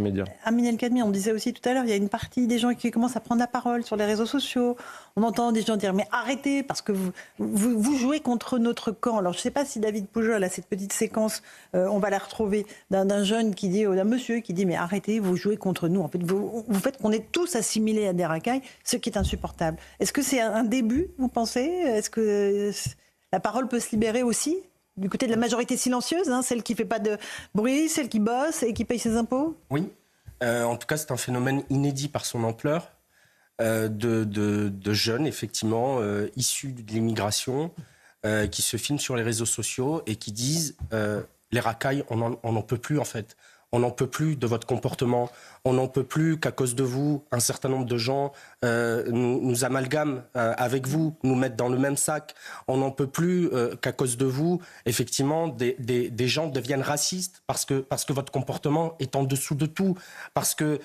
médias. Amine El-Kadmi, on disait aussi tout à l'heure, il y a une partie des gens qui commencent à prendre la parole sur les réseaux sociaux. On entend des gens dire mais arrêtez parce que vous jouez contre notre camp. Alors je ne sais pas si David Poujol a cette petite séquence, on va la retrouver, d'un jeune qui dit, d'un monsieur qui dit mais arrêtez, vous jouez contre nous. En fait, vous faites qu'on est tous assimilés à des racailles, ce qui est insupportable. Est-ce que c'est un début, vous pensez ? Est-ce que la parole peut se libérer aussi ? Du côté de la majorité silencieuse, celle qui ne fait pas de bruit, celle qui bosse et qui paye ses impôts ? Oui. En tout cas, c'est un phénomène inédit par son ampleur de jeunes, effectivement, issus de l'immigration, qui se filment sur les réseaux sociaux et qui disent les racailles, on n'en peut plus, en fait. On n'en peut plus de votre comportement. On n'en peut plus qu'à cause de vous, un certain nombre de gens nous amalgament avec vous, nous mettent dans le même sac. On n'en peut plus qu'à cause de vous, effectivement, des gens deviennent racistes parce que votre comportement est en dessous de tout, parce que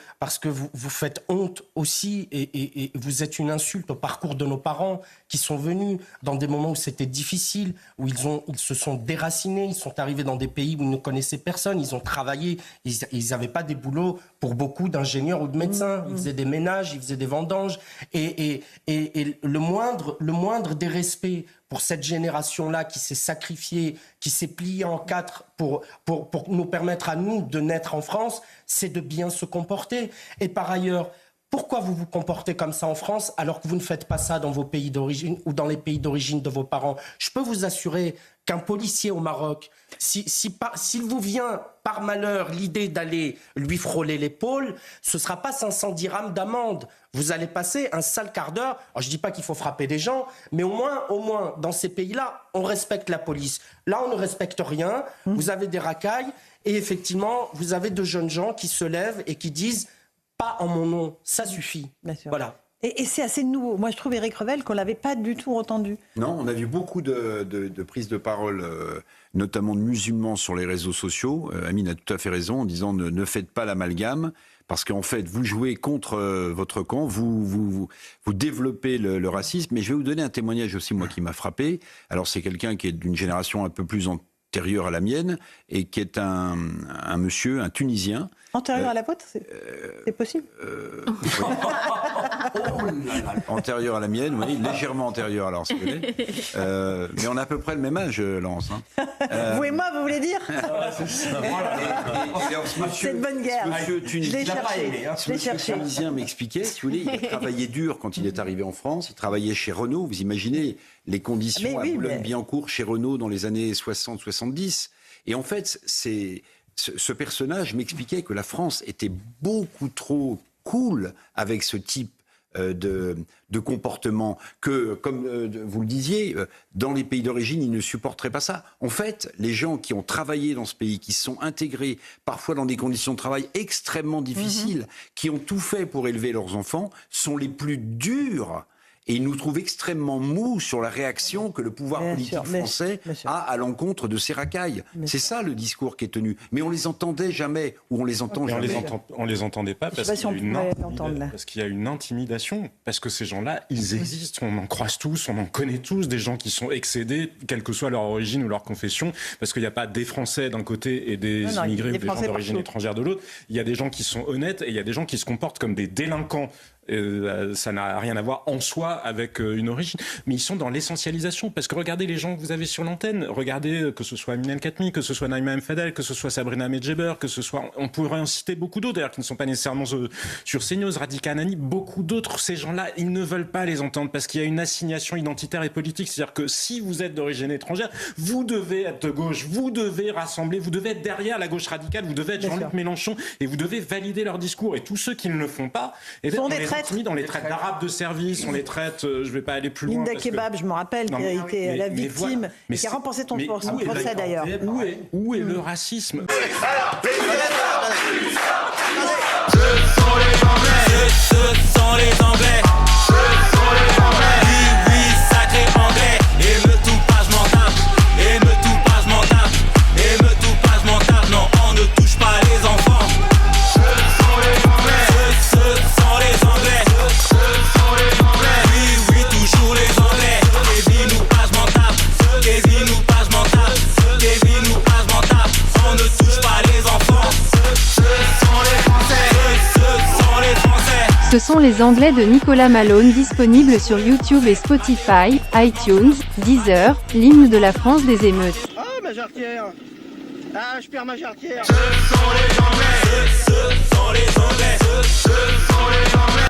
vous faites honte aussi et vous êtes une insulte au parcours de nos parents qui sont venus dans des moments où c'était difficile, où ils se sont déracinés, ils sont arrivés dans des pays où ils ne connaissaient personne, ils ont travaillé, ils n'avaient pas des boulots pour beaucoup d'ingénieurs ou de médecins. Ils faisaient des ménages, ils faisaient des vendanges. Et le moindre des respects pour cette génération-là qui s'est sacrifiée, qui s'est pliée en quatre pour nous permettre à nous de naître en France, c'est de bien se comporter. Et par ailleurs, pourquoi vous vous comportez comme ça en France alors que vous ne faites pas ça dans vos pays d'origine ou dans les pays d'origine de vos parents ? Je peux vous assurer qu'un policier au Maroc, s'il vous vient par malheur l'idée d'aller lui frôler l'épaule, ce ne sera pas 500 dirhams d'amende. Vous allez passer un sale quart d'heure. Alors, je ne dis pas qu'il faut frapper des gens, mais au moins, dans ces pays-là, on respecte la police. Là, on ne respecte rien. Vous avez des racailles et effectivement, vous avez de jeunes gens qui se lèvent et qui disent « pas en mon nom, ça suffit ». Voilà. Et c'est assez nouveau. Moi, je trouve, Éric Revel, qu'on ne l'avait pas du tout entendu. Non, on a vu beaucoup de prises de parole, notamment de musulmans sur les réseaux sociaux. Amine a tout à fait raison en disant ne faites pas l'amalgame, parce qu'en fait, vous jouez contre votre camp, vous développez le racisme. Mais je vais vous donner un témoignage aussi, moi, qui m'a frappé. Alors, c'est quelqu'un qui est d'une génération un peu plus antérieure à la mienne, et qui est un monsieur, un Tunisien. Antérieur à la vôtre, c'est possible Antérieur à la mienne, oui, légèrement antérieur, alors c'est vrai. Mais on a à peu près le même âge, Laurence. Vous et moi, vous voulez dire C'est de bonne guerre. Monsieur Tunisien, Je l'ai cherché. Tunisien m'expliquait, si vous voulez, il travaillait dur quand il est arrivé en France. Il travaillait chez Renault. Vous imaginez les conditions à Boulogne-Billancourt chez Renault dans les années 60-70. Et en fait, ce personnage m'expliquait que la France était beaucoup trop cool avec ce type de comportement, que, comme vous le disiez, dans les pays d'origine, ils ne supporteraient pas ça. En fait, les gens qui ont travaillé dans ce pays, qui se sont intégrés, parfois dans des conditions de travail extrêmement difficiles, qui ont tout fait pour élever leurs enfants, sont les plus durs. Et ils nous trouvent extrêmement mous sur la réaction que le pouvoir politique français a à l'encontre de ces racailles. C'est ça le discours qui est tenu. Mais on les entendait jamais, ou on les entend jamais. On les entendait pas parce qu'il y a une intimidation. Parce que ces gens-là, ils existent. On en croise tous, on en connaît tous. Des gens qui sont excédés, quelle que soit leur origine ou leur confession. Parce qu'il n'y a pas des Français d'un côté et des immigrés ou des gens d'origine étrangère de l'autre. Il y a des gens qui sont honnêtes et il y a des gens qui se comportent comme des délinquants. Ça n'a rien à voir en soi avec une origine, mais ils sont dans l'essentialisation, parce que regardez les gens que vous avez sur l'antenne, regardez que ce soit Amine El-Kadmi, que ce soit Naïma M. Fadel, que ce soit Sabrina Medjeber, que ce soit, on pourrait en citer beaucoup d'autres d'ailleurs qui ne sont pas nécessairement sur CNews, Radhika Anani, beaucoup d'autres. Ces gens-là, ils ne veulent pas les entendre parce qu'il y a une assignation identitaire et politique, c'est-à-dire que si vous êtes d'origine étrangère, vous devez être de gauche, vous devez rassembler, vous devez être derrière la gauche radicale, vous devez être Jean-Luc Mélenchon et vous devez valider leur discours. Et tous ceux qui ne le font pas, on les traite d'arabes de service, on les traite, je ne vais pas aller plus loin. Linda Kebab, je me rappelle, qui a été la victime, et qui a remporté son procès d'ailleurs. Où est le racisme ? Ce sont les Anglais. Oui, sacré Anglais. Et me tout pas, je m'en tape. Et me tout pas, je m'en tape. Et me tout pas, je m'en tape. Non, on ne touche pas les enfants. On ne touche pas les enfants. Ce sont Ce sont les Anglais de Nicolas Malone, disponibles sur YouTube et Spotify, iTunes, Deezer, l'hymne de la France des émeutes. Oh, ma jarretière. Ah, je perds ma jarretière. Ce sont les Anglais. Ce sont les Anglais. Ce sont les Anglais.